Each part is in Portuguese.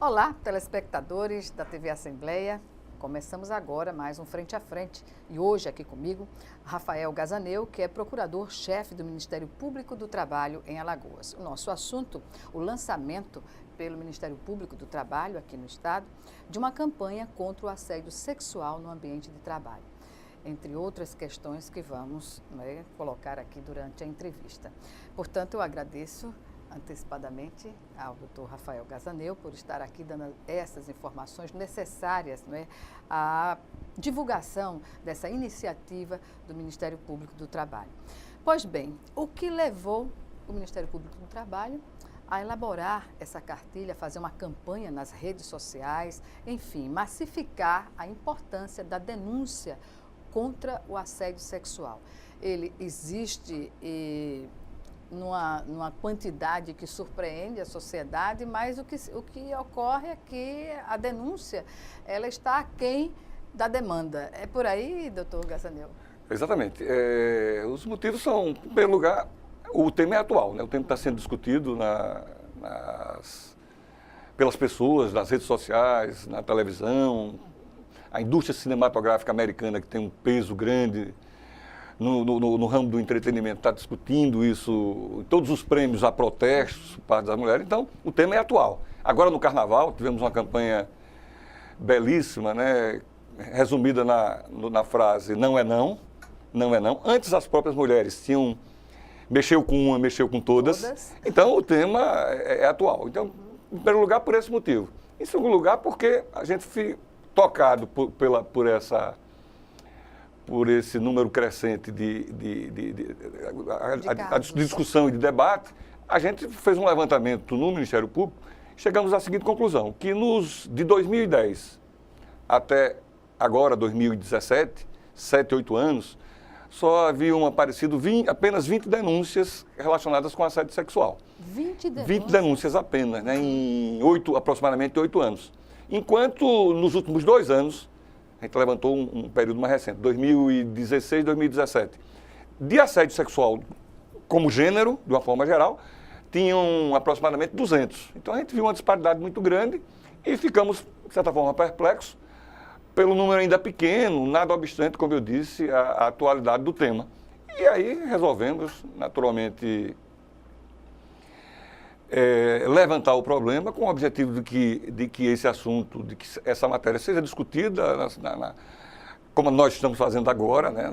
Olá, telespectadores da TV Assembleia. Começamos agora mais um Frente a Frente e hoje aqui comigo, Rafael Gazaneu, que é procurador-chefe do Ministério Público do Trabalho em Alagoas. O nosso assunto, o lançamento pelo Ministério Público do Trabalho aqui no estado de uma campanha contra o assédio sexual no ambiente de trabalho, entre outras questões que vamos colocar aqui durante a entrevista. Portanto, eu agradeço antecipadamente ao Dr. Rafael Gazaneu por estar aqui dando essas informações necessárias à divulgação dessa iniciativa do Ministério Público do Trabalho. Pois bem, o que levou o Ministério Público do Trabalho a elaborar essa cartilha, fazer uma campanha nas redes sociais, enfim, massificar a importância da denúncia contra o assédio sexual? Ele existe numa quantidade que surpreende a sociedade, mas o que ocorre é que a denúncia ela está aquém da demanda. É por aí, doutor Gazaneu? Exatamente. Os motivos são, em primeiro lugar, o tema é atual, né? O tema está sendo discutido pelas pessoas, nas redes sociais, na televisão. A indústria cinematográfica americana, que tem um peso grande no ramo do entretenimento, está discutindo isso, todos os prêmios a protestos por parte das mulheres. Então, o tema é atual. Agora, no Carnaval, tivemos uma campanha belíssima, né, resumida na frase não é não, não é não. Antes, as próprias mulheres mexeu com uma, mexeu com todas. Então, o tema é atual. Então, em primeiro lugar, por esse motivo. Em segundo lugar, porque a gente fica tocado por esse número crescente de discussão e de debate, a gente fez um levantamento no Ministério Público, chegamos à seguinte conclusão, que de 2010 até agora, 2017, 7, 8 anos, só haviam aparecido apenas 20 denúncias relacionadas com assédio sexual. 20 denúncias? 20 denúncias apenas, né, em aproximadamente 8 anos. Enquanto nos últimos 2 anos, a gente levantou um período mais recente, 2016, 2017, de assédio sexual como gênero, de uma forma geral, tinham aproximadamente 200. Então a gente viu uma disparidade muito grande e ficamos, de certa forma, perplexos pelo número ainda pequeno, nada obstante, como eu disse, a atualidade do tema. E aí resolvemos, naturalmente, levantar o problema com o objetivo de que esse assunto, de que essa matéria seja discutida, como nós estamos fazendo agora, né,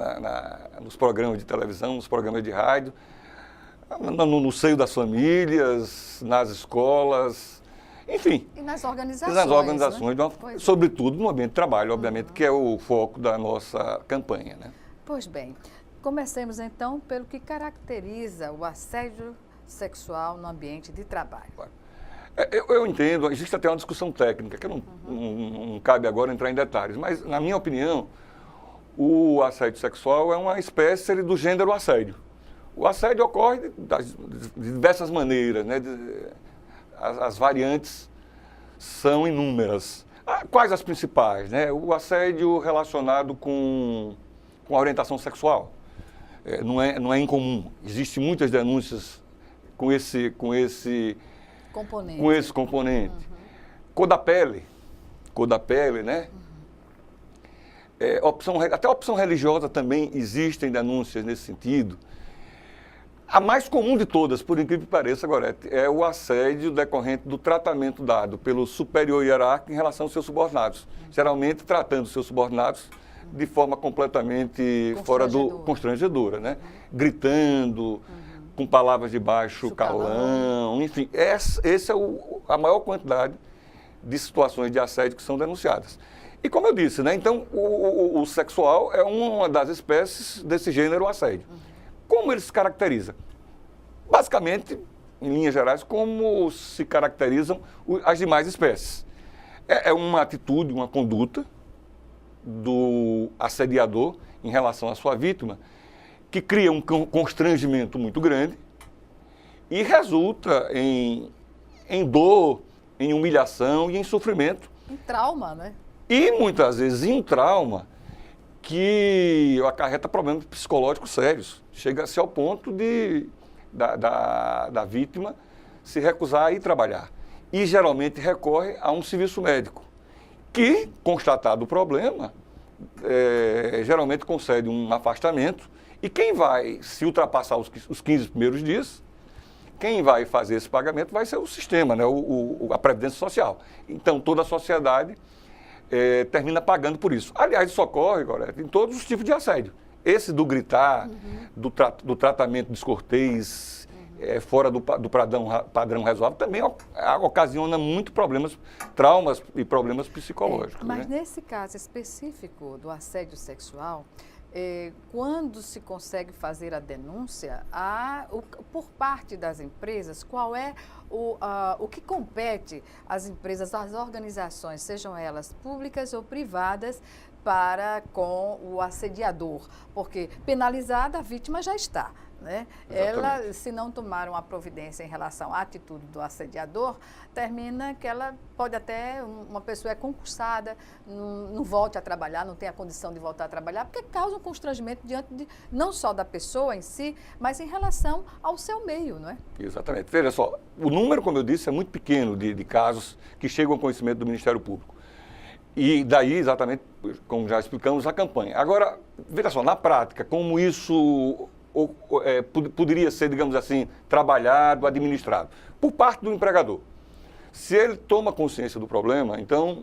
nos programas de televisão, nos programas de rádio, no seio das famílias, nas escolas, enfim. E nas organizações. Nas organizações, né? Sobretudo no ambiente de trabalho, obviamente, que é o foco da nossa campanha, né? Pois bem, comecemos então pelo que caracteriza o assédio sexual no ambiente de trabalho. Eu entendo, existe até uma discussão técnica, que não cabe agora entrar em detalhes, mas, na minha opinião, o assédio sexual é uma espécie do gênero assédio. O assédio ocorre de diversas maneiras, né? As variantes são inúmeras. Quais as principais, né? O assédio relacionado com a orientação sexual. Não é incomum. Existem muitas denúncias com esse componente. Cor da pele, né? Até a opção religiosa também existem denúncias nesse sentido. A mais comum de todas, por incrível que pareça, Gorete, é o assédio decorrente do tratamento dado pelo superior hierárquico em relação aos seus subordinados. Geralmente tratando os seus subordinados de forma completamente constrangedora, né? Gritando, com palavras de baixo calão, enfim. Essa é a maior quantidade de situações de assédio que são denunciadas. E como eu disse, né, então o sexual é uma das espécies desse gênero assédio. Como ele se caracteriza? Basicamente, em linhas gerais, como se caracterizam as demais espécies. É uma atitude, uma conduta do assediador em relação à sua vítima, que cria um constrangimento muito grande e resulta em dor, em humilhação e em sofrimento. Em trauma, né? E muitas vezes em trauma que acarreta problemas psicológicos sérios. Chega-se ao ponto da vítima se recusar a ir trabalhar. e geralmente recorre a um serviço médico, que, constatado o problema, geralmente concede um afastamento, e quem vai, se ultrapassar os 15 primeiros dias, quem vai fazer esse pagamento vai ser o sistema, né? A Previdência Social. Então, toda a sociedade termina pagando por isso. Aliás, isso ocorre, Gorete, em todos os tipos de assédio. Esse do gritar, do tratamento descortês, fora do padrão razoável, também ocasiona muito problemas, traumas e problemas psicológicos. Mas né? nesse caso específico do assédio sexual, quando se consegue fazer a denúncia, por parte das empresas, qual é o que compete às empresas, às organizações, sejam elas públicas ou privadas, para com o assediador? Porque penalizada a vítima já está. Né? Ela, se não tomar uma providência em relação à atitude do assediador, termina que ela pode até, uma pessoa é concursada, não volte a trabalhar, não tem a condição de voltar a trabalhar, porque causa um constrangimento diante não só da pessoa em si, mas em relação ao seu meio, não é? Exatamente. Veja só, o número, como eu disse, é muito pequeno de casos que chegam ao conhecimento do Ministério Público. E daí, exatamente, como já explicamos, a campanha. Agora, veja só, na prática, como isso poderia ser, digamos assim, trabalhado, administrado, por parte do empregador. Se ele toma consciência do problema, então,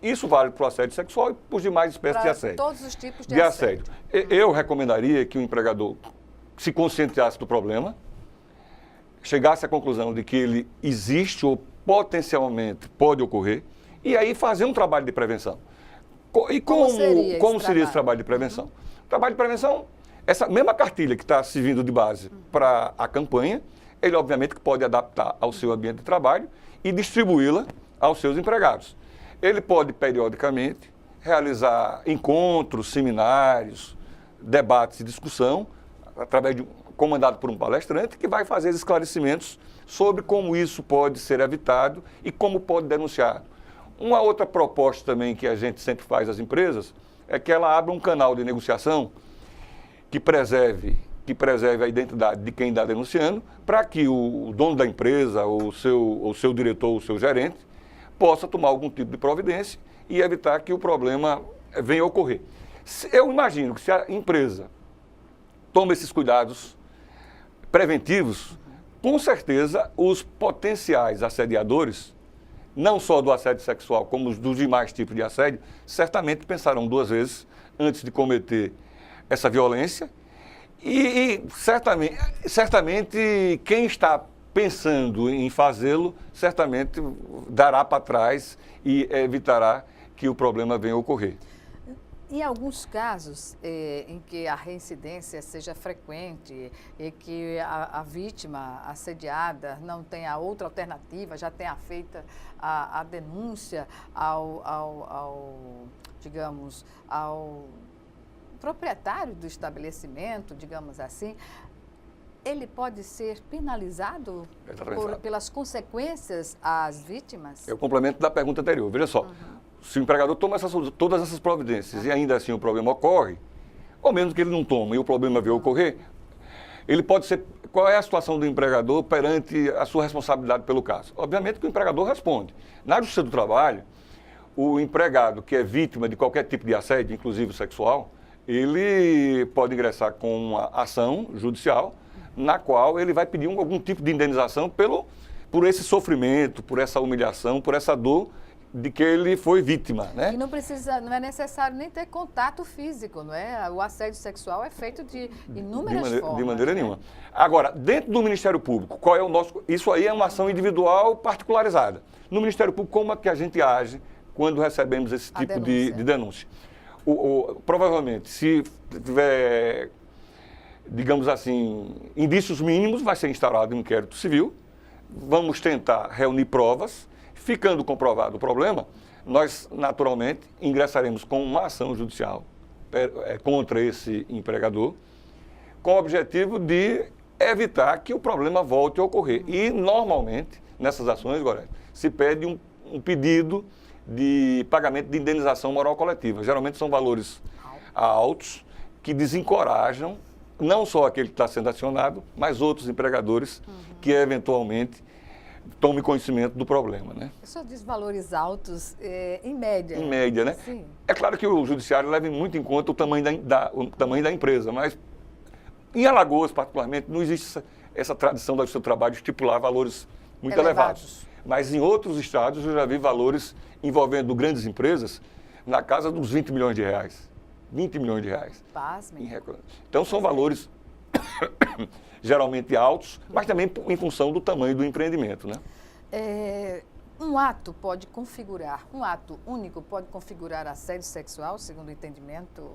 isso vale para o assédio sexual e para os demais espécies de assédio. Todos os tipos de assédio. Eu recomendaria que o empregador se conscientizasse do problema, chegasse à conclusão de que ele existe ou potencialmente pode ocorrer, e aí fazer um trabalho de prevenção. E como seria esse trabalho de prevenção? O trabalho de prevenção, essa mesma cartilha que está servindo de base para a campanha, ele obviamente que pode adaptar ao seu ambiente de trabalho e distribuí-la aos seus empregados. Ele pode, periodicamente, realizar encontros, seminários, debates e discussão, comandado por um palestrante, que vai fazer esclarecimentos sobre como isso pode ser evitado e como pode denunciar. Uma outra proposta também que a gente sempre faz às empresas é que ela abra um canal de negociação que preserve a identidade de quem está denunciando, para que o dono da empresa, ou o seu diretor, ou o seu gerente, possa tomar algum tipo de providência e evitar que o problema venha a ocorrer. Eu imagino que se a empresa toma esses cuidados preventivos, com certeza os potenciais assediadores, não só do assédio sexual, como dos demais tipos de assédio, certamente pensarão duas vezes antes de cometer essa violência e certamente quem está pensando em fazê-lo, certamente dará para trás e evitará que o problema venha a ocorrer. Em alguns casos em que a reincidência seja frequente e que a vítima assediada não tenha outra alternativa, já tenha feita a denúncia digamos, ao proprietário do estabelecimento, digamos assim, ele pode ser penalizado pelas consequências às vítimas? É o complemento da pergunta anterior. Veja só. Se o empregador toma todas essas providências e ainda assim o problema ocorre, ou mesmo que ele não tome e o problema veio a ocorrer, ele pode ser... Qual é a situação do empregador perante a sua responsabilidade pelo caso? Obviamente que o empregador responde. Na Justiça do Trabalho, o empregado que é vítima de qualquer tipo de assédio, inclusive sexual, ele pode ingressar com uma ação judicial na qual ele vai pedir algum tipo de indenização por esse sofrimento, por essa humilhação, por essa dor de que ele foi vítima, né? E não é necessário nem ter contato físico, não é? O assédio sexual é feito de inúmeras formas. De maneira nenhuma. Agora, dentro do Ministério Público, qual é o nosso... Isso aí é uma ação individual particularizada. No Ministério Público, como é que a gente age quando recebemos esse tipo de denúncia? Provavelmente, se tiver, digamos assim, indícios mínimos, vai ser instaurado um inquérito civil, vamos tentar reunir provas. Ficando comprovado o problema, nós, naturalmente, ingressaremos com uma ação judicial contra esse empregador, com o objetivo de evitar que o problema volte a ocorrer. E, normalmente, nessas ações, Gorete, se pede um pedido de pagamento de indenização moral coletiva. Geralmente são valores altos que desencorajam não só aquele que está sendo acionado, mas outros empregadores que, eventualmente, tome conhecimento do problema, né? O senhor diz valores altos, em média. Em média, né? Sim. É claro que o judiciário leva muito em conta o tamanho o tamanho da empresa, mas em Alagoas, particularmente, não existe essa tradição do seu trabalho estipular valores muito elevados. Mas em outros estados eu já vi valores envolvendo grandes empresas na casa dos 20 milhões de reais. 20 milhões de reais. Pasmem. Então são valores geralmente altos, mas também em função do tamanho do empreendimento, né? Um ato único pode configurar assédio sexual, segundo o entendimento?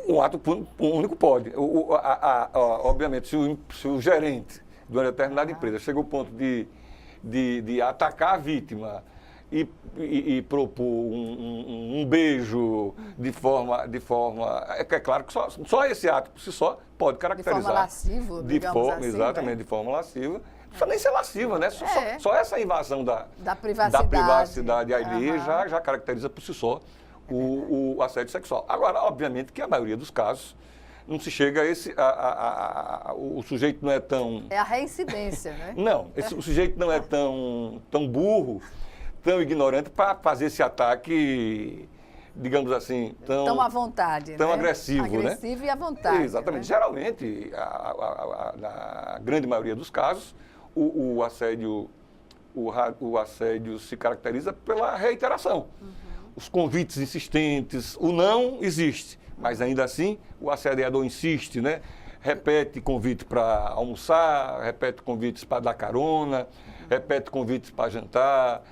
Um ato único pode. Obviamente, se o gerente de uma determinada empresa chega ao ponto de atacar a vítima e propor um beijo de forma... É claro que só esse ato por si só pode caracterizar. De forma lasciva, digamos assim. Exatamente, né? De forma lasciva. Não precisa nem ser lasciva, né? Só essa invasão da privacidade ali já caracteriza por si só o assédio sexual. Agora, obviamente que a maioria dos casos não se chega a esse... o sujeito não é tão... É a reincidência, né? Não, o sujeito não é tão burro, tão ignorante para fazer esse ataque, digamos assim, tão à vontade, tão né? agressivo, Agressivo e à vontade. Exatamente. Né? Geralmente, na grande maioria dos casos, o assédio se caracteriza pela reiteração. Os convites insistentes, o não existe, mas ainda assim o assediador insiste, né? Repete convite para almoçar, repete convites para dar carona, repete convites para jantar,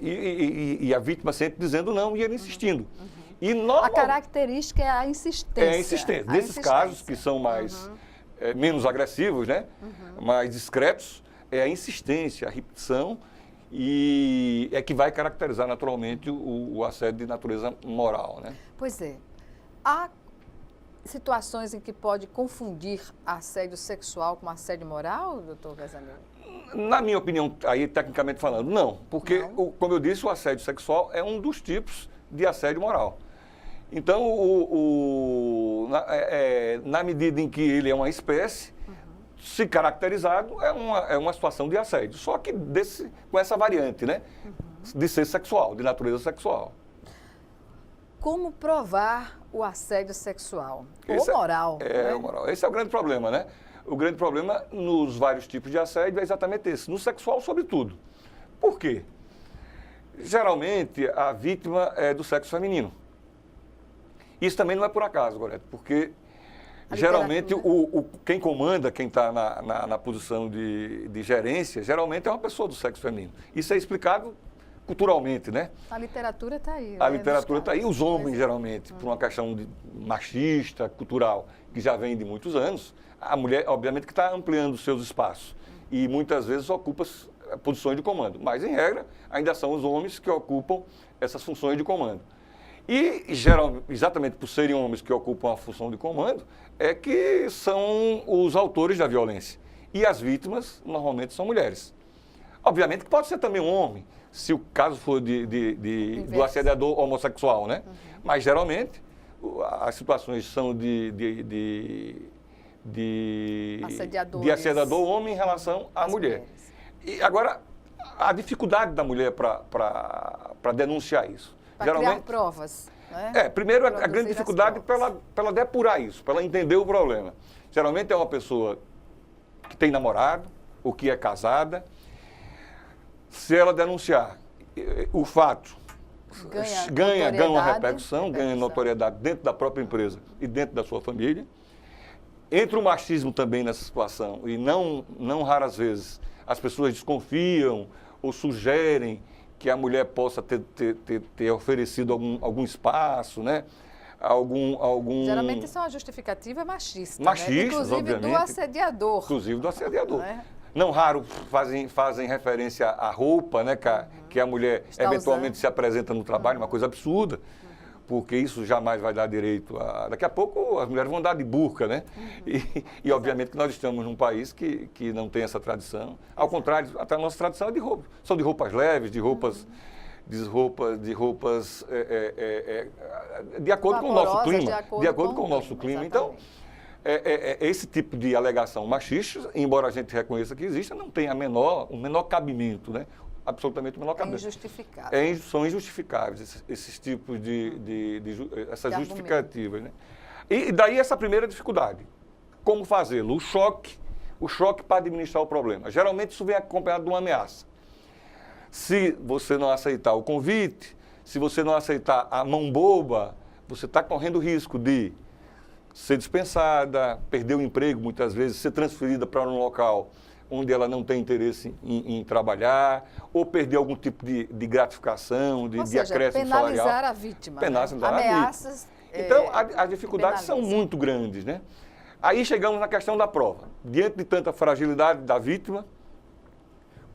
e a vítima sempre dizendo não e ele insistindo. E a característica é a insistência. É a insistência. Nesses casos que são mais menos agressivos, né? Mais discretos, é a insistência, a repetição, e é que vai caracterizar naturalmente o assédio de natureza moral, né? Pois é. Há situações em que pode confundir assédio sexual com assédio moral, doutor Gazanel? Na minha opinião, aí tecnicamente falando, não. Porque, como eu disse, o assédio sexual é um dos tipos de assédio moral. Então, na medida em que ele é uma espécie, se caracterizado, é uma situação de assédio. Só que com essa variante, né? De ser sexual, de natureza sexual. Como provar o assédio sexual? Ou moral. Né? O moral. Esse é o grande problema, né? O grande problema nos vários tipos de assédio é exatamente esse. No sexual, sobretudo. Por quê? Geralmente, a vítima é do sexo feminino. Isso também não é por acaso, Gorete, porque geralmente quem comanda, quem está na posição de gerência, geralmente é uma pessoa do sexo feminino. Isso é explicado culturalmente, né? A literatura está aí. A literatura está aí. Os homens, geralmente, por uma questão machista, cultural, que já vem de muitos anos, a mulher, obviamente, que está ampliando os seus espaços e muitas vezes ocupa posições de comando. Mas, em regra, ainda são os homens que ocupam essas funções de comando. E, exatamente por serem homens que ocupam a função de comando, é que são os autores da violência. E as vítimas, normalmente, são mulheres. Obviamente que pode ser também um homem, se o caso for do assediador homossexual, né? Mas, geralmente, as situações são de assediador homem em relação à mulher. E agora, a dificuldade da mulher para denunciar isso. Para criar provas. Né? Primeiro, a grande dificuldade para ela depurar isso, para ela entender o problema. Geralmente é uma pessoa que tem namorado ou que é casada. Se ela denunciar o fato, ganha uma repercussão, ganha notoriedade dentro da própria empresa e dentro da sua família. Entra o machismo também nessa situação e não raras vezes as pessoas desconfiam ou sugerem que a mulher possa ter oferecido algum espaço, né? Geralmente isso é uma justificativa machista, machista, né? Inclusive obviamente. do assediador. Inclusive do assediador. Não raro fazem referência à roupa, né? Que a mulher eventualmente se apresenta no trabalho, uma coisa absurda. Porque isso jamais vai dar direito a... Daqui a pouco as mulheres vão andar de burca, né? E obviamente que nós estamos num país que não tem essa tradição. Ao contrário, até a nossa tradição é de roupa. São de roupas leves, de roupas de acordo com o nosso clima. De acordo com o nosso clima. Então, esse tipo de alegação machista, embora a gente reconheça que exista, não tem o menor cabimento, né? Absolutamente o menor cabimento. Injustificável. São injustificáveis esses tipos essas justificativas, né? E daí essa primeira dificuldade. Como fazê-lo? O choque para administrar o problema. Geralmente isso vem acompanhado de uma ameaça. Se você não aceitar o convite, se você não aceitar a mão boba, você está correndo o risco de ser dispensada, perder o emprego muitas vezes, ser transferida para um local onde ela não tem interesse em trabalhar, ou perder algum tipo de gratificação, de acréscimo salarial. Penalizar a vítima. Penalizar né? Ameaças. Então, as dificuldades são muito grandes, né? Aí chegamos na questão da prova. Diante de tanta fragilidade da vítima,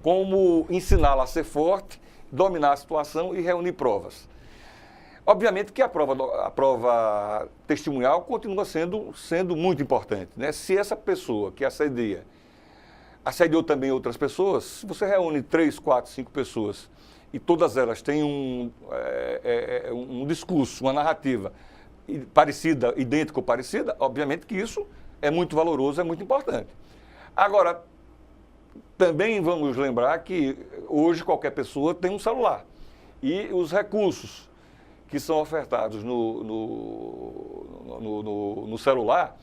como ensiná-la a ser forte, dominar a situação e reunir provas. Obviamente que a prova testemunhal continua sendo muito importante, né? Se essa pessoa que assediou também outras pessoas, se você reúne 3, 4, 5 pessoas e todas elas têm um discurso, uma narrativa parecida, idêntica ou parecida, obviamente que isso é muito valoroso, é muito importante. Agora, também vamos lembrar que hoje qualquer pessoa tem um celular e os recursos que são ofertados no celular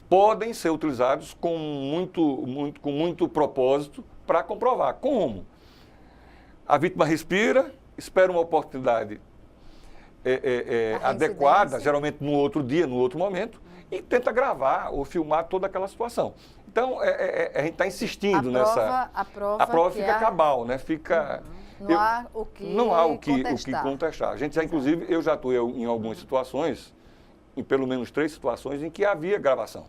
podem ser utilizados com muito propósito para comprovar. Como? A vítima respira, espera uma oportunidade adequada, geralmente no outro dia, no outro momento, e tenta gravar ou filmar toda aquela situação. Então, a gente está insistindo nessa... A prova fica cabal, né? Fica... Não há o que contestar. A gente já, inclusive, eu já atuei em algumas situações, em pelo menos 3 situações, em que havia gravação.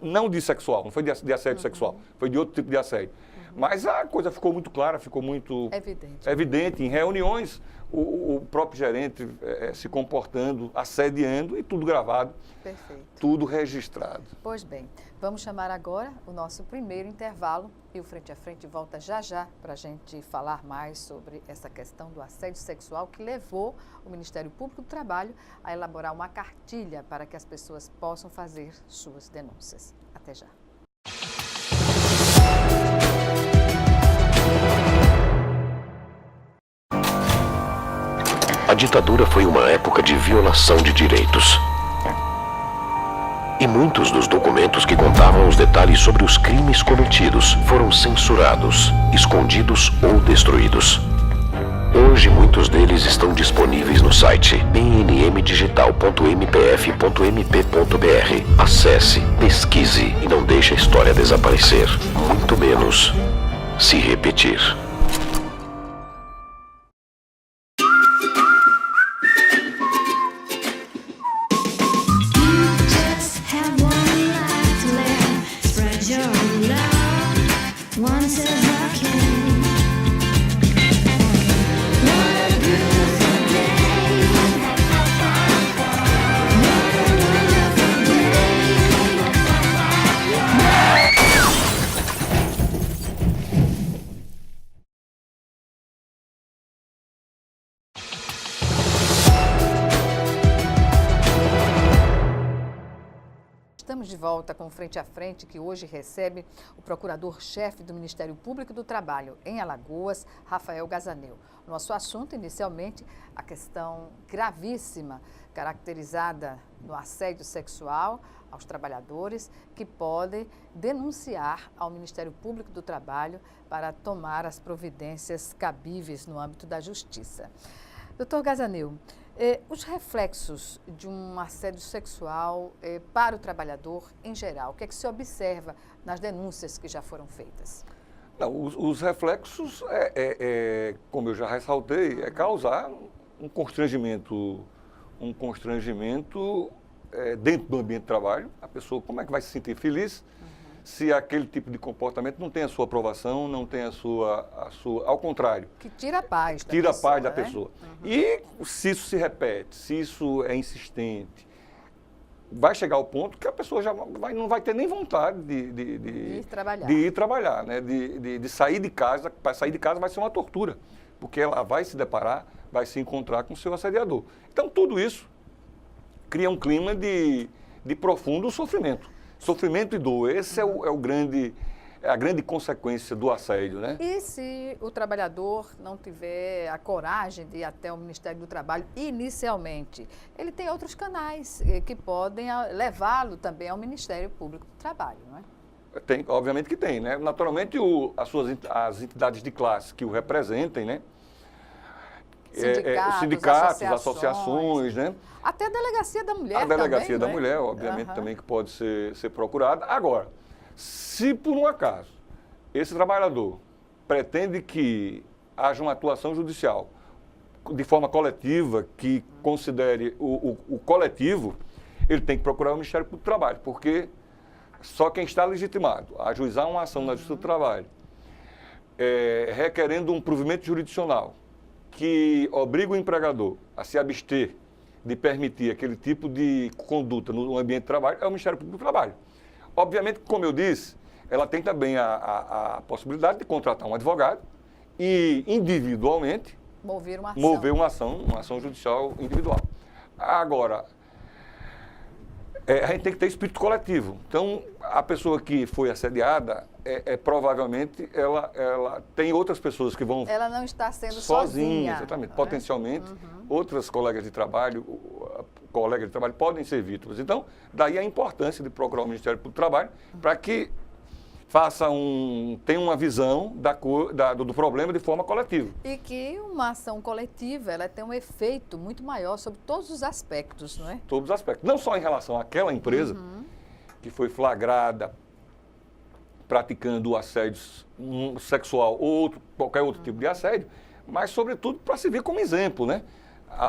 Não de sexual, não foi de assédio sexual, foi de outro tipo de assédio. Mas a coisa ficou muito clara, ficou muito evidente. Em reuniões, o próprio gerente se comportando, assediando e tudo gravado, tudo registrado. Pois bem, vamos chamar agora o nosso primeiro intervalo e o Frente a Frente volta já para a gente falar mais sobre essa questão do assédio sexual que levou o Ministério Público do Trabalho a elaborar uma cartilha para que as pessoas possam fazer suas denúncias. Até já. A ditadura foi uma época de violação de direitos. E muitos dos documentos que contavam os detalhes sobre os crimes cometidos foram censurados, escondidos ou destruídos. Hoje, muitos deles estão disponíveis no site bnmdigital.mpf.mp.br. Acesse, pesquise e não deixe a história desaparecer, muito menos se repetir. Estamos de volta com o Frente a Frente, que hoje recebe o procurador-chefe do Ministério Público do Trabalho em Alagoas, Rafael Gazaneu. Nosso assunto, inicialmente, a questão gravíssima, caracterizada no assédio sexual aos trabalhadores, que podem denunciar ao Ministério Público do Trabalho para tomar as providências cabíveis no âmbito da Justiça. Doutor Gazaneu, os reflexos de um assédio sexual para o trabalhador em geral, o que é que se observa nas denúncias que já foram feitas? Não, os reflexos, como eu já ressaltei, é causar um constrangimento dentro do ambiente de trabalho. A pessoa, como é que vai se sentir feliz se aquele tipo de comportamento não tem a sua aprovação, não tem a sua ao contrário. Que tira a paz da pessoa. Tira a paz da pessoa. E se isso se repete, se isso é insistente, vai chegar ao ponto que a pessoa já não vai ter nem vontade de ir trabalhar, né? de sair de casa. Para sair de casa vai ser uma tortura, porque ela vai se deparar, vai se encontrar com o seu assediador. Então, tudo isso cria um clima de profundo sofrimento. Sofrimento e dor, esse é a grande consequência do assédio, né? E se o trabalhador não tiver a coragem de ir até o Ministério do Trabalho inicialmente, ele tem outros canais que podem levá-lo também ao Ministério Público do Trabalho, não é? Tem, obviamente que tem, né? Naturalmente, as entidades de classe que o representem, né? Sindicatos, associações, né? Até a Delegacia da Mulher também. A Delegacia da né? Mulher, obviamente, também que pode ser procurada. Agora, se por um acaso esse trabalhador pretende que haja uma atuação judicial de forma coletiva, que considere o coletivo, ele tem que procurar o Ministério Público do Trabalho, porque só quem está legitimado a ajuizar uma ação na Justiça do Trabalho, requerendo um provimento jurisdicional que obriga o empregador a se abster de permitir aquele tipo de conduta no ambiente de trabalho, é o Ministério Público do Trabalho. Obviamente, como eu disse, ela tem também a possibilidade de contratar um advogado e, individualmente, mover uma ação judicial individual. Agora, a gente tem que ter espírito coletivo. Então, a pessoa que foi assediada, provavelmente, ela tem outras pessoas que vão... Ela não está sendo sozinha. Exatamente. Potencialmente, outras colegas de trabalho podem ser vítimas. Então, daí a importância de procurar o Ministério Público do Trabalho para que tenha uma visão do problema de forma coletiva. E que uma ação coletiva, ela tem um efeito muito maior sobre todos os aspectos, não é? Todos os aspectos. Não só em relação àquela empresa que foi flagrada praticando o assédio sexual ou qualquer outro tipo de assédio, mas, sobretudo, para servir como exemplo, né?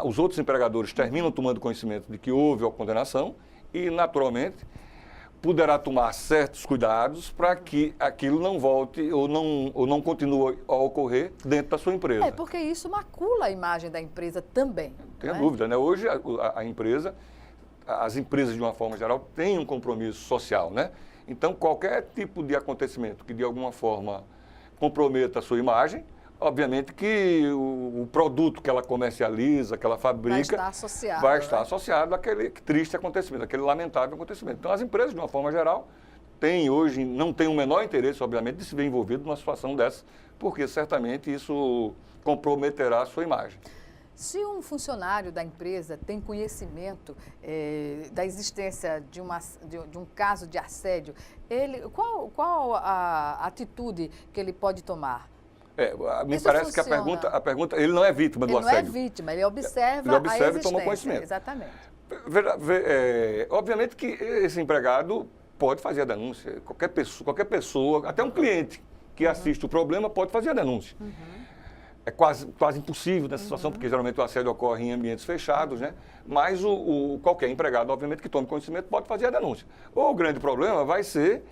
Os outros empregadores terminam tomando conhecimento de que houve a condenação e, naturalmente, poderá tomar certos cuidados para que aquilo não volte ou não continue a ocorrer dentro da sua empresa. Porque isso macula a imagem da empresa também. Não tenha dúvida, né? Hoje as empresas de uma forma geral têm um compromisso social, né? Então qualquer tipo de acontecimento que de alguma forma comprometa a sua imagem, obviamente que o produto que ela comercializa, que ela fabrica, vai estar associado àquele triste acontecimento, àquele lamentável acontecimento. Então, as empresas, de uma forma geral, não têm o menor interesse, obviamente, de se ver envolvido numa situação dessa, porque certamente isso comprometerá a sua imagem. Se um funcionário da empresa tem conhecimento da existência de um caso de assédio, qual a atitude que ele pode tomar? Me parece que a pergunta, ele não é vítima do assédio. Ele não é vítima, ele observa a e toma conhecimento. Exatamente. Obviamente que esse empregado pode fazer a denúncia. Qualquer pessoa, até um cliente que assiste o problema pode fazer a denúncia. É quase impossível nessa situação, porque geralmente o assédio ocorre em ambientes fechados, né? Mas qualquer empregado, obviamente, que tome conhecimento pode fazer a denúncia. O grande problema vai ser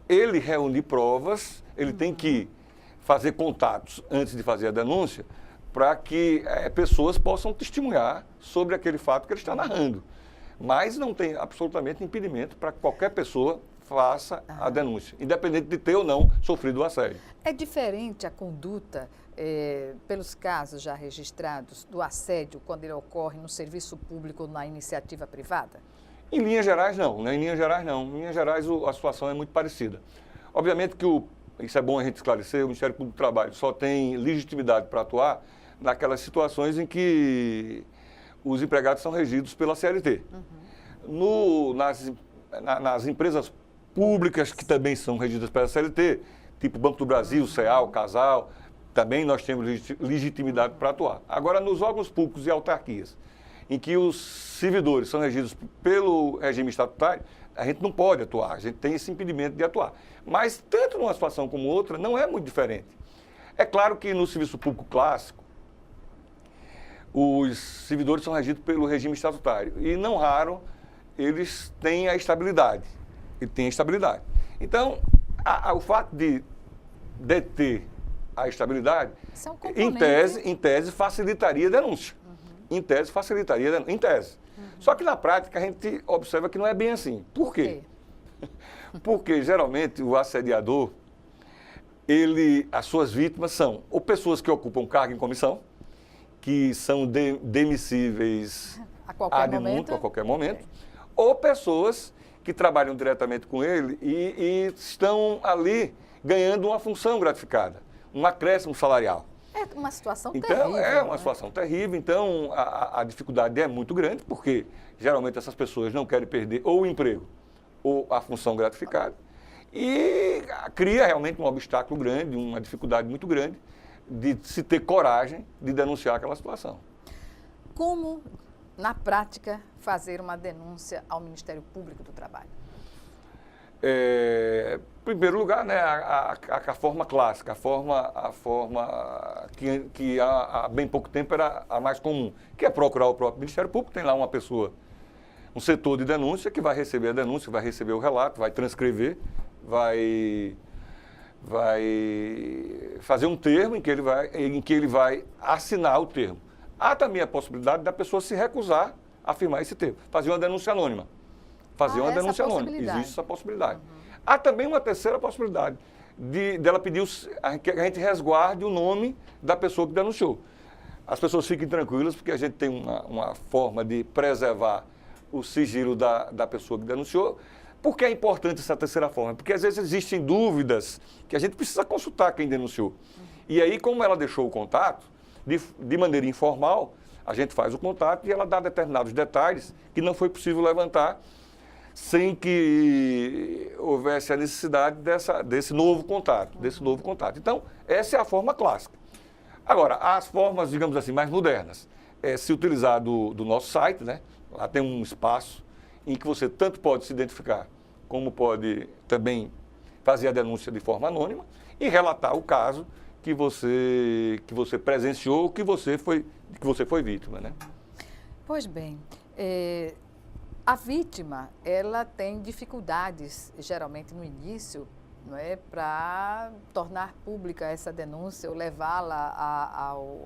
ele reunir provas, ele tem que fazer contatos antes de fazer a denúncia para que pessoas possam testemunhar sobre aquele fato que ele está narrando. Mas não tem absolutamente impedimento para que qualquer pessoa faça a denúncia, independente de ter ou não sofrido o assédio. É diferente a conduta, pelos casos já registrados, do assédio quando ele ocorre no serviço público ou na iniciativa privada? Em linhas gerais, não. Em linhas gerais, não. Em linhas gerais, a situação é muito parecida. Obviamente que isso é bom a gente esclarecer, o Ministério Público do Trabalho só tem legitimidade para atuar naquelas situações em que os empregados são regidos pela CLT. Nas empresas públicas que também são regidas pela CLT, tipo Banco do Brasil, CEAL, Casal, também nós temos legitimidade para atuar. Agora, nos órgãos públicos e autarquias, em que os servidores são regidos pelo regime estatutário, a gente não pode atuar, a gente tem esse impedimento de atuar. Mas, tanto numa situação como outra, não é muito diferente. É claro que no serviço público clássico, os servidores são regidos pelo regime estatutário e, não raro, eles têm a estabilidade. Então, o fato de deter a estabilidade, em tese, facilitaria a denúncia. Em tese. Só que na prática a gente observa que não é bem assim. Por quê? Porque geralmente o assediador, as suas vítimas são ou pessoas que ocupam cargo em comissão, que são demissíveis a qualquer momento, ou pessoas que trabalham diretamente com ele e estão ali ganhando uma função gratificada, um acréscimo salarial. É uma situação Então, terrível. é uma né? situação terrível, então a dificuldade é muito grande, porque geralmente essas pessoas não querem perder ou o emprego ou a função gratificada, e cria realmente um obstáculo grande, uma dificuldade muito grande de se ter coragem de denunciar aquela situação. Como, na prática, fazer uma denúncia ao Ministério Público do Trabalho? Em primeiro lugar, né, a forma clássica, a forma que há bem pouco tempo era a mais comum, que é procurar o próprio Ministério Público, tem lá uma pessoa, um setor de denúncia que vai receber a denúncia, vai receber o relato, vai transcrever, vai fazer um termo em que ele vai assinar o termo. Há também a possibilidade da pessoa se recusar a firmar esse termo, fazer uma denúncia anônima. Existe essa possibilidade. Há também uma terceira possibilidade, dela pedir que a gente resguarde o nome da pessoa que denunciou. As pessoas fiquem tranquilas, porque a gente tem uma forma de preservar o sigilo da pessoa que denunciou. Por que é importante essa terceira forma? Porque às vezes existem dúvidas que a gente precisa consultar quem denunciou. E aí, como ela deixou o contato, de maneira informal, a gente faz o contato e ela dá determinados detalhes que não foi possível levantar sem que houvesse a necessidade desse novo contato. Então, essa é a forma clássica. Agora, as formas, digamos assim, mais modernas, é se utilizar do nosso site, né? Lá tem um espaço em que você tanto pode se identificar, como pode também fazer a denúncia de forma anônima e relatar o caso que você presenciou, que você foi vítima, né? Pois bem, a vítima, ela tem dificuldades, geralmente no início, não é, para tornar pública essa denúncia ou levá-la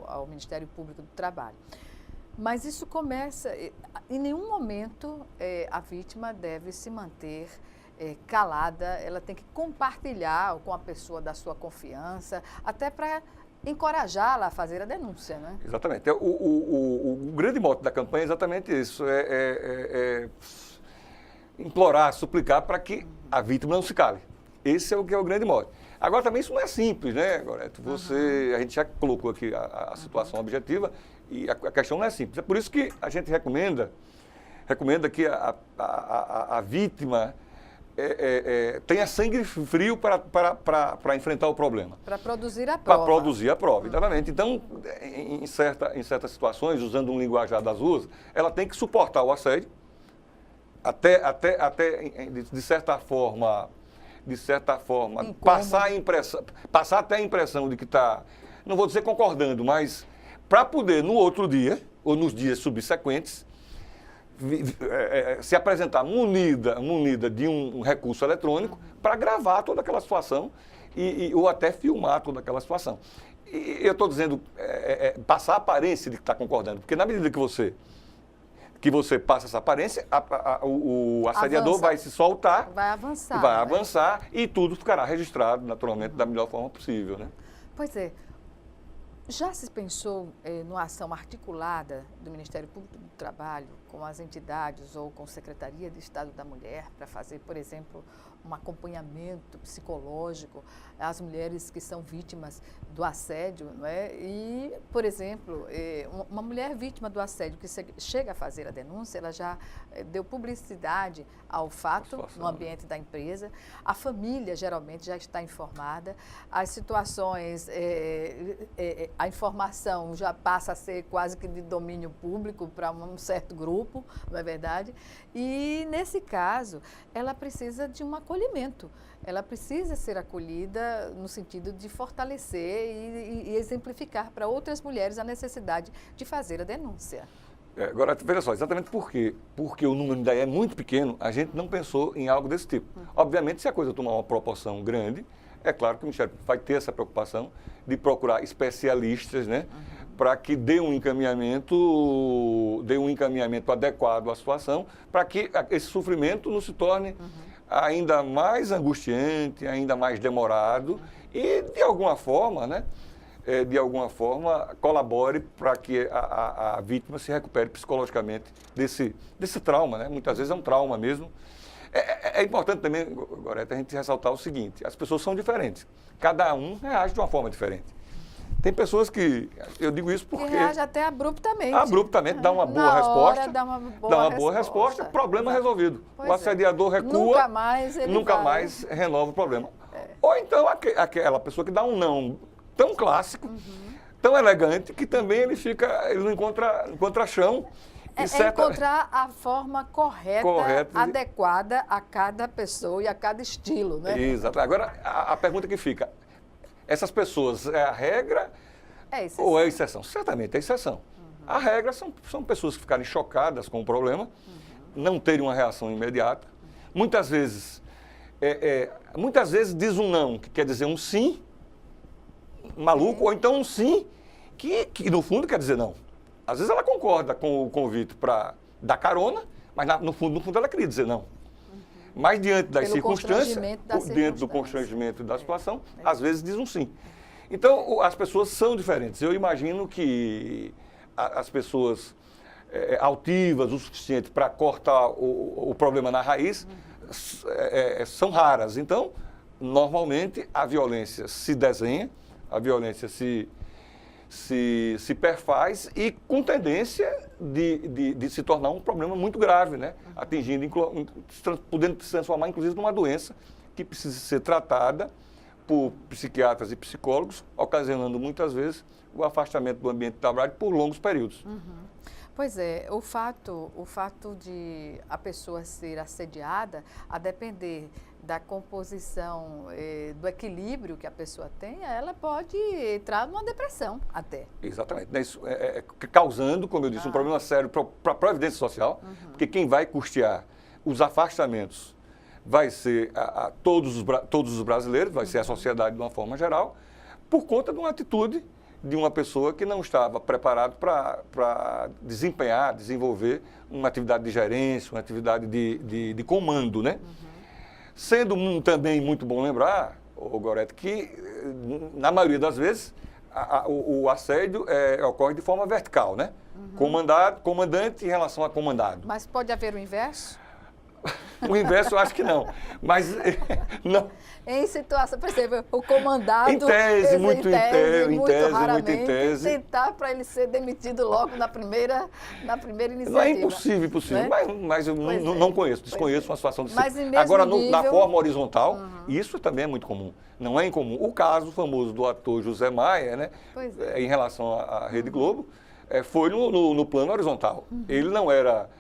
ao Ministério Público do Trabalho. Mas isso começa, em nenhum momento a vítima deve se manter calada, ela tem que compartilhar com a pessoa da sua confiança, até para encorajá-la a fazer a denúncia, né? Exatamente. O grande mote da campanha é exatamente isso, implorar, suplicar para que a vítima não se cale. Esse é o que é o grande mote. Agora, também isso não é simples, né, Goreto? A gente já colocou aqui a situação objetiva e a questão não é simples. É por isso que a gente recomenda que a vítima tenha sangue frio para enfrentar o problema. Para produzir a prova. Para produzir a prova, exatamente. Então, em certas situações, usando um linguajar das ruas, ela tem que suportar o assédio, até de certa forma, passar até a impressão de que está, não vou dizer concordando, mas para poder, no outro dia, ou nos dias subsequentes, se apresentar munida de um recurso eletrônico para gravar toda aquela situação ou até filmar toda aquela situação. E eu estou dizendo, passar a aparência de que está concordando, porque na medida que você passa essa aparência, o assediador vai se soltar, vai avançar, e tudo ficará registrado, naturalmente, da melhor forma possível, né? Pois é. Já se pensou numa ação articulada do Ministério Público do Trabalho com as entidades ou com a Secretaria de Estado da Mulher para fazer, por exemplo, um acompanhamento psicológico às mulheres que são vítimas do assédio, não é? E, por exemplo, uma mulher vítima do assédio que chega a fazer a denúncia, ela já deu publicidade ao fato no ambiente da empresa, a família geralmente já está informada, as situações, a informação já passa a ser quase que de domínio público para um certo grupo, não é verdade? E, nesse caso, ela precisa de um acolhimento. Ela precisa ser acolhida no sentido de fortalecer e exemplificar para outras mulheres a necessidade de fazer a denúncia. Agora, veja só, exatamente porque o número ainda é muito pequeno, a gente não pensou em algo desse tipo. Obviamente, se a coisa tomar uma proporção grande, é claro que o Ministério vai ter essa preocupação de procurar especialistas, né, para que dê um encaminhamento adequado à situação, para que esse sofrimento não se torne ainda mais angustiante, ainda mais demorado e, de alguma forma, né, colabore para que a vítima se recupere psicologicamente desse trauma, né? Muitas vezes é um trauma mesmo. É importante também, Gorete, a gente ressaltar o seguinte, as pessoas são diferentes, cada um reage de uma forma diferente. Tem pessoas que, eu digo isso porque... Que reage até abruptamente. Abruptamente, dá uma boa resposta. Dá uma boa resposta. Problema resolvido. Pois o assediador recua, nunca mais renova o problema. Ou então aquela pessoa que dá um não tão clássico, tão elegante, que também ele não encontra chão. Encontrar a forma correta, adequada a cada pessoa e a cada estilo, né? Exato. Agora, a pergunta que fica, essas pessoas é a regra ou é a exceção? Certamente é a exceção. A regra são pessoas que ficarem chocadas com o problema, não terem uma reação imediata. Muitas vezes diz um não, que quer dizer um sim, maluco, ou então um sim, que no fundo quer dizer não. Às vezes ela concorda com o convite para dar carona, mas no fundo ela queria dizer não. Mas diante das circunstâncias, diante do constrangimento da situação, às vezes diz um sim. Então, as pessoas são diferentes. Eu imagino que as pessoas altivas o suficiente para cortar o problema na raiz são raras. Então, normalmente, a violência se desenha, a violência se perfaz e com tendência de se tornar um problema muito grave, né? Atingindo, podendo se transformar, inclusive, numa doença que precisa ser tratada por psiquiatras e psicólogos, ocasionando muitas vezes o afastamento do ambiente de trabalho por longos períodos. Pois é, o fato de a pessoa ser assediada, a depender da composição, do equilíbrio que a pessoa tenha, ela pode entrar numa depressão até. Exatamente. Né? Isso causando, como eu disse, um problema sério para a Previdência Social, porque quem vai custear os afastamentos vai ser todos os brasileiros, vai ser a sociedade de uma forma geral, por conta de uma atitude de uma pessoa que não estava preparada para desenvolver uma atividade de gerência, uma atividade de comando, né? Sendo também muito bom lembrar, Gorete, que na maioria das vezes o assédio ocorre de forma vertical, né? Comandante em relação a comandado. Mas pode haver o inverso? O inverso eu acho que não, mas não. Em situação, por exemplo, o comandado... Em tese, muito em tese. Tentar para ele ser demitido logo na primeira iniciativa. Não é impossível, né? mas eu não conheço, desconheço uma situação desse tipo. Agora, na forma horizontal, isso também é muito comum. Não é incomum. O caso famoso do ator José Maia, né, em relação à Rede Globo, foi no plano horizontal. Ele não era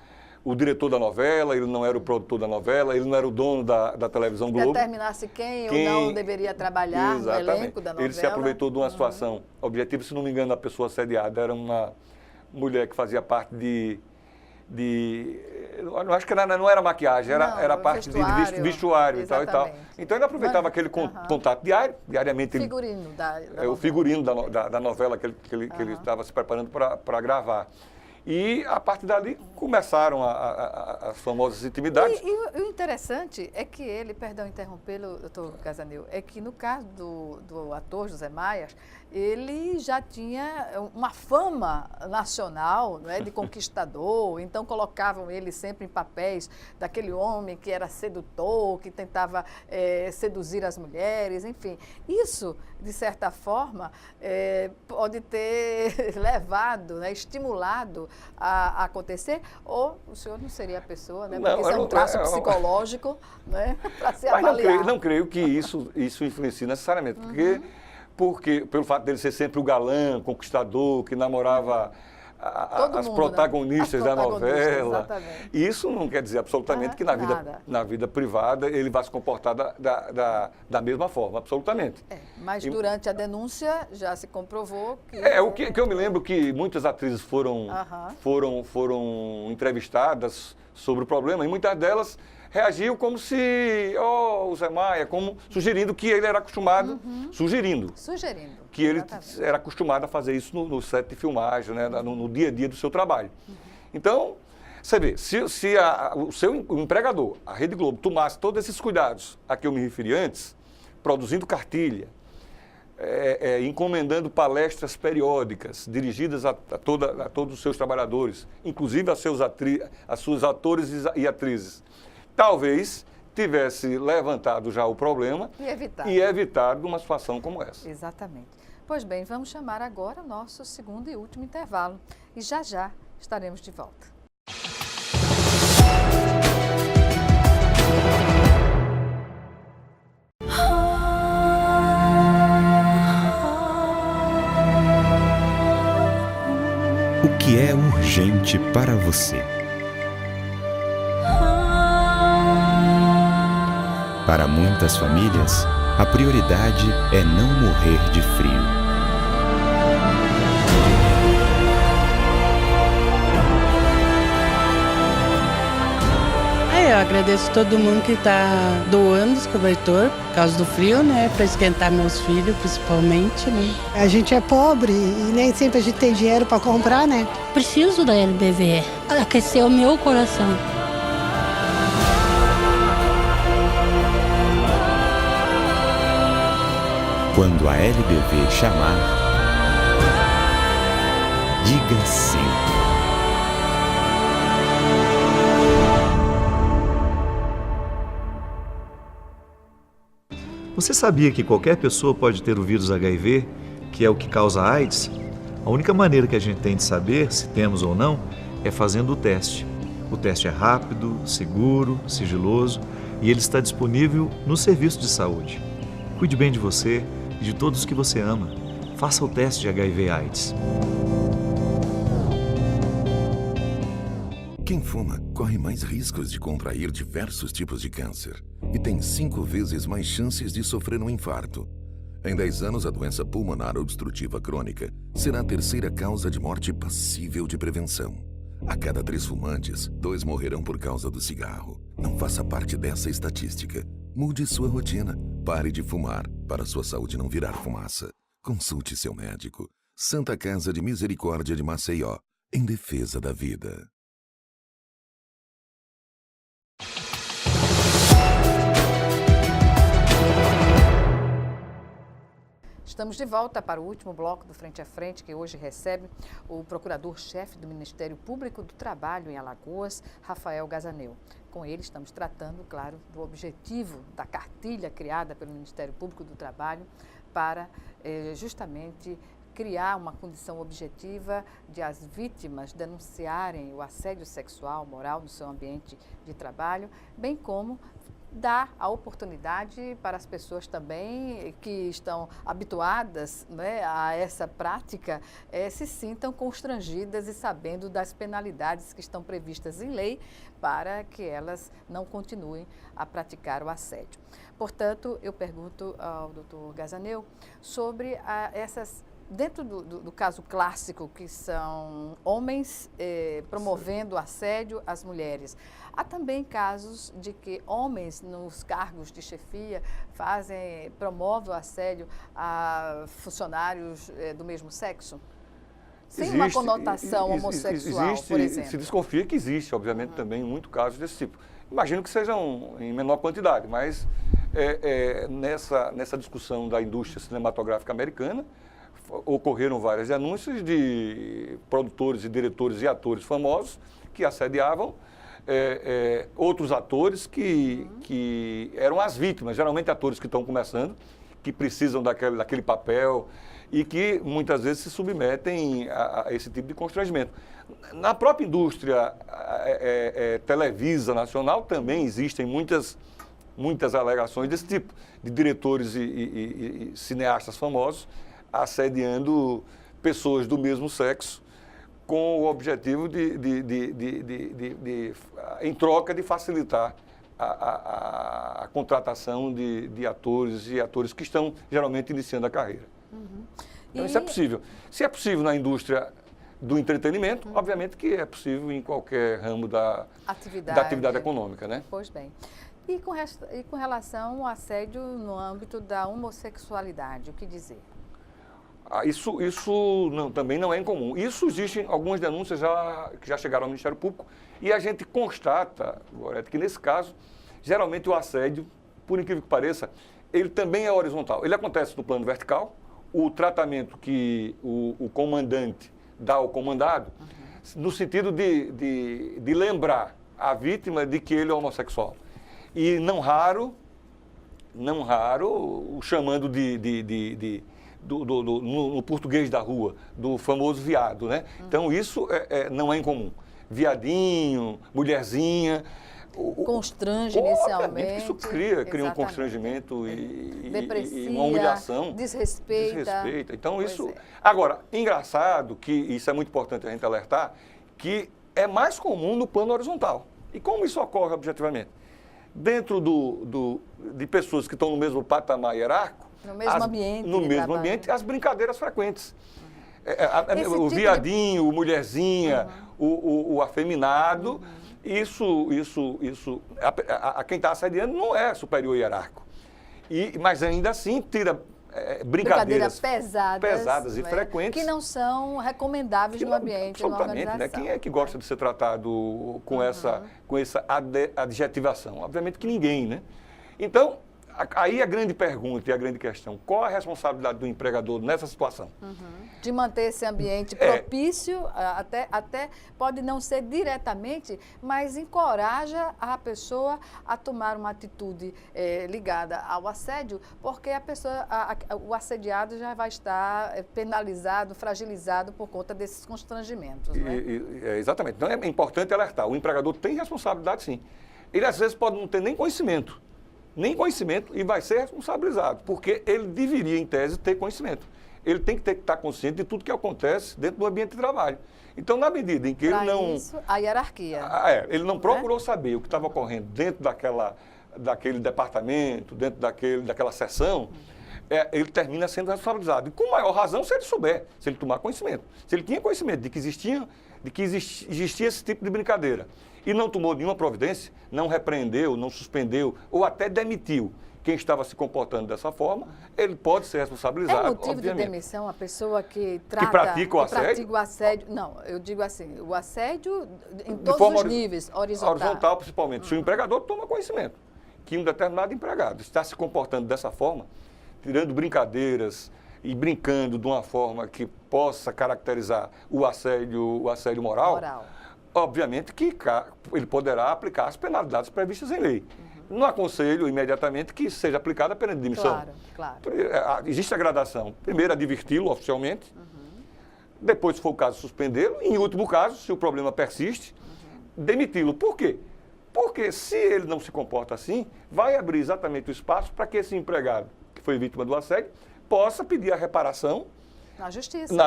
o diretor da novela, ele não era o produtor da novela, ele não era o dono da televisão Globo. Determinasse quem ou não deveria trabalhar no elenco da novela. Ele se aproveitou de uma situação objetiva, se não me engano, a pessoa assediada era uma mulher que fazia parte eu acho que não era maquiagem, era parte de vestuário e tal. Então ele aproveitava aquele contato diariamente. O figurino da novela que ele estava se preparando para gravar. E, a partir dali, começaram as famosas intimidades. E o interessante é que ele, perdão interrompê-lo, doutor Gazanel, é que no caso do ator José Maia, ele já tinha uma fama nacional, não é, de conquistador, então colocavam ele sempre em papéis daquele homem que era sedutor, que tentava seduzir as mulheres, enfim. Isso, de certa forma, pode ter levado, né, estimulado a acontecer, ou o senhor não seria a pessoa, né? Porque isso é um traço psicológico, né, para se avaliar. Mas não creio que isso influencie necessariamente, porque pelo fato dele ser sempre o galã, conquistador, que namorava as protagonistas da novela. Exatamente. Isso não quer dizer absolutamente que na vida privada ele vai se comportar da mesma forma, absolutamente. Mas durante a denúncia já se comprovou que... O que eu me lembro que muitas atrizes foram entrevistadas sobre o problema, e muitas delas reagiu como se, o Zé Maia, como sugerindo que ele era acostumado, sugerindo que ele era acostumado a fazer isso no set de filmagem, né, no dia a dia do seu trabalho. Então, você vê, se o seu empregador, a Rede Globo, tomasse todos esses cuidados a que eu me referi antes, produzindo cartilha, encomendando palestras periódicas dirigidas a todos os seus trabalhadores, inclusive a suas atores e atrizes, talvez tivesse levantado já o problema e evitado uma situação como essa. Exatamente. Pois bem, vamos chamar agora o nosso segundo e último intervalo. E já estaremos de volta. O que é urgente para você? Para muitas famílias, a prioridade é não morrer de frio. Eu agradeço todo mundo que está doando os cobertores por causa do frio, né? Para esquentar meus filhos, principalmente, né? A gente é pobre e nem sempre a gente tem dinheiro para comprar, né? Preciso da LBV, aquecer o meu coração. Quando a LBV chamar, diga sim. Você sabia que qualquer pessoa pode ter o vírus HIV, que é o que causa AIDS? A única maneira que a gente tem de saber se temos ou não é fazendo o teste. O teste é rápido, seguro, sigiloso e ele está disponível no serviço de saúde. Cuide bem de você e de todos que você ama. Faça o teste de HIV/AIDS. Quem fuma corre mais riscos de contrair diversos tipos de câncer e tem 5 vezes mais chances de sofrer um infarto. Em 10 anos, a doença pulmonar obstrutiva crônica será a terceira causa de morte passível de prevenção. A cada 3 fumantes, 2 morrerão por causa do cigarro. Não faça parte dessa estatística. Mude sua rotina. Pare de fumar para sua saúde não virar fumaça. Consulte seu médico. Santa Casa de Misericórdia de Maceió, em defesa da vida. Estamos de volta para o último bloco do Frente a Frente, que hoje recebe o procurador-chefe do Ministério Público do Trabalho em Alagoas, Rafael Gazaneu. Com ele estamos tratando, claro, do objetivo da cartilha criada pelo Ministério Público do Trabalho para justamente criar uma condição objetiva de as vítimas denunciarem o assédio sexual, moral no seu ambiente de trabalho, bem como dá a oportunidade para as pessoas também que estão habituadas, né, a essa prática se sintam constrangidas e sabendo das penalidades que estão previstas em lei para que elas não continuem a praticar o assédio. Portanto, eu pergunto ao doutor Gazaneu sobre essas... Dentro do caso clássico, que são homens promovendo assédio às mulheres, há também casos de que homens nos cargos de chefia promovem o assédio a funcionários do mesmo sexo? Sem uma conotação homossexual, por exemplo. Se desconfia que existe, obviamente, também muito casos desse tipo. Imagino que sejam em menor quantidade, mas nessa discussão da indústria cinematográfica americana, ocorreram várias denúncias de produtores e diretores e atores famosos que assediavam outros atores que eram as vítimas, geralmente atores que estão começando, que precisam daquele papel e que muitas vezes se submetem a esse tipo de constrangimento. Na própria indústria televisa nacional também existem muitas alegações desse tipo, de diretores e cineastas famosos assediando pessoas do mesmo sexo com o objetivo em troca de facilitar a contratação de atores e atores que estão geralmente iniciando a carreira. Então isso é possível. Se é possível na indústria do entretenimento, obviamente que é possível em qualquer ramo da atividade econômica, né? Pois bem. E com relação ao assédio no âmbito da homossexualidade, o que dizer? Isso também não é incomum. Isso existem algumas denúncias que já chegaram ao Ministério Público e a gente constata, Gorete, que nesse caso, geralmente o assédio, por incrível que pareça, ele também é horizontal. Ele acontece no plano vertical, o tratamento que o comandante dá ao comandado, no sentido de lembrar a vítima de que ele é homossexual. E não raro, o chamando no português da rua, do famoso viado, né? Então isso não é incomum. Viadinho, mulherzinha. Constrange inicialmente. Isso cria um constrangimento Deprecia, e uma humilhação. Desrespeita. Então isso... Agora, engraçado que isso é muito importante a gente alertar, que é mais comum no plano horizontal. E como isso ocorre objetivamente? Dentro de pessoas que estão no mesmo patamar hierárquico, no mesmo ambiente, as brincadeiras frequentes. O viadinho, o mulherzinha, o afeminado, isso a quem está assediando não é superior hierárquico. Mas ainda assim tira brincadeiras pesadas e frequentes. Que não são recomendáveis no ambiente, numa organização. Né? Quem é que gosta de ser tratado com essa adjetivação? Obviamente que ninguém, né? Então, aí a grande pergunta e a grande questão, qual a responsabilidade do empregador nessa situação? De manter esse ambiente propício, até pode não ser diretamente, mas encoraja a pessoa a tomar uma atitude ligada ao assédio, porque o assediado já vai estar penalizado, fragilizado por conta desses constrangimentos. Né? Exatamente. Então é importante alertar, o empregador tem responsabilidade sim. Ele às vezes pode não ter nem conhecimento e vai ser responsabilizado, porque ele deveria, em tese, ter conhecimento. Ele tem que estar consciente de tudo que acontece dentro do ambiente de trabalho. Então, na medida em que ele não... Isso, a hierarquia. Ele não procurou saber o que estava ocorrendo dentro daquele departamento, dentro daquela seção, ele termina sendo responsabilizado. E com maior razão se ele souber, se ele tomar conhecimento. Se ele tinha conhecimento de que existia esse tipo de brincadeira e não tomou nenhuma providência, não repreendeu, não suspendeu ou até demitiu quem estava se comportando dessa forma, ele pode ser responsabilizado, motivo obviamente. De demissão a pessoa que pratica o assédio? Não, eu digo assim, o assédio em todos os níveis, horizontal principalmente. Se o empregador toma conhecimento que um determinado empregado está se comportando dessa forma, tirando brincadeiras e brincando de uma forma que possa caracterizar o assédio moral, obviamente que ele poderá aplicar as penalidades previstas em lei. Não aconselho imediatamente que seja aplicada a pena de demissão. Claro. Existe a gradação. Primeiro, adverti-lo oficialmente. Depois, se for o caso, suspendê-lo. Em último caso, se o problema persiste, demiti-lo. Por quê? Porque se ele não se comporta assim, vai abrir exatamente o espaço para que esse empregado, que foi vítima do assédio, possa pedir a reparação na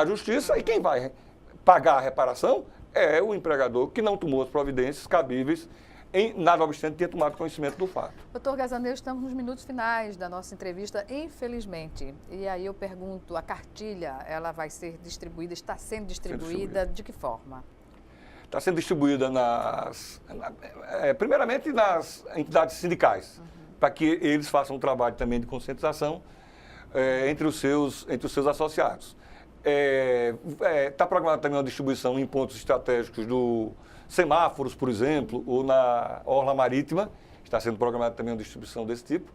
justiça. E quem vai pagar a reparação é o empregador que não tomou as providências cabíveis, nada obstante ter tomado conhecimento do fato. Doutor Gazaneu, estamos nos minutos finais da nossa entrevista, infelizmente. E aí eu pergunto, a cartilha, ela vai ser distribuída, está sendo distribuída de que forma? Está sendo distribuída primeiramente nas entidades sindicais, para que eles façam um trabalho também de conscientização entre os seus associados. Está programada também uma distribuição em pontos estratégicos do semáforos, por exemplo, ou na orla marítima. Está sendo programada também uma distribuição desse tipo.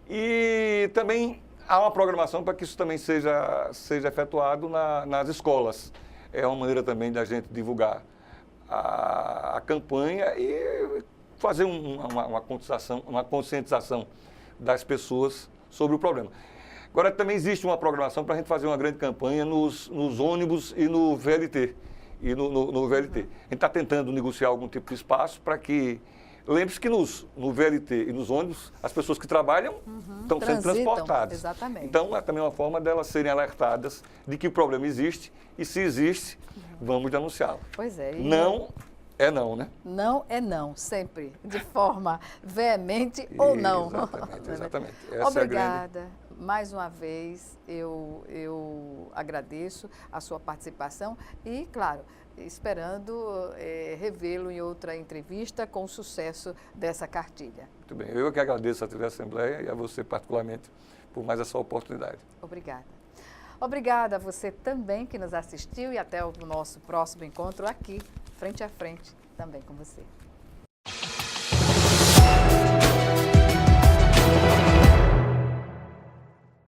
E também há uma programação para que isso também seja efetuado nas escolas. É uma maneira também da gente divulgar a campanha e fazer uma conscientização das pessoas sobre o problema. Agora, também existe uma programação para a gente fazer uma grande campanha nos ônibus e no VLT. No VLT. A gente está tentando negociar algum tipo de espaço para que... Lembre-se que no VLT e nos ônibus, as pessoas que trabalham estão sendo transportadas. Exatamente. Então, é também uma forma delas serem alertadas de que o problema existe e, se existe, vamos denunciá-lo. Pois é. Não é não, né? Não é não, sempre. De forma veemente ou não. Exatamente. Obrigada. Mais uma vez, eu agradeço a sua participação e, claro, esperando revê-lo em outra entrevista com o sucesso dessa cartilha. Muito bem. Eu que agradeço a TV Assembleia e a você particularmente por mais essa oportunidade. Obrigada. Obrigada a você também que nos assistiu e até o nosso próximo encontro aqui, frente a frente, também com você.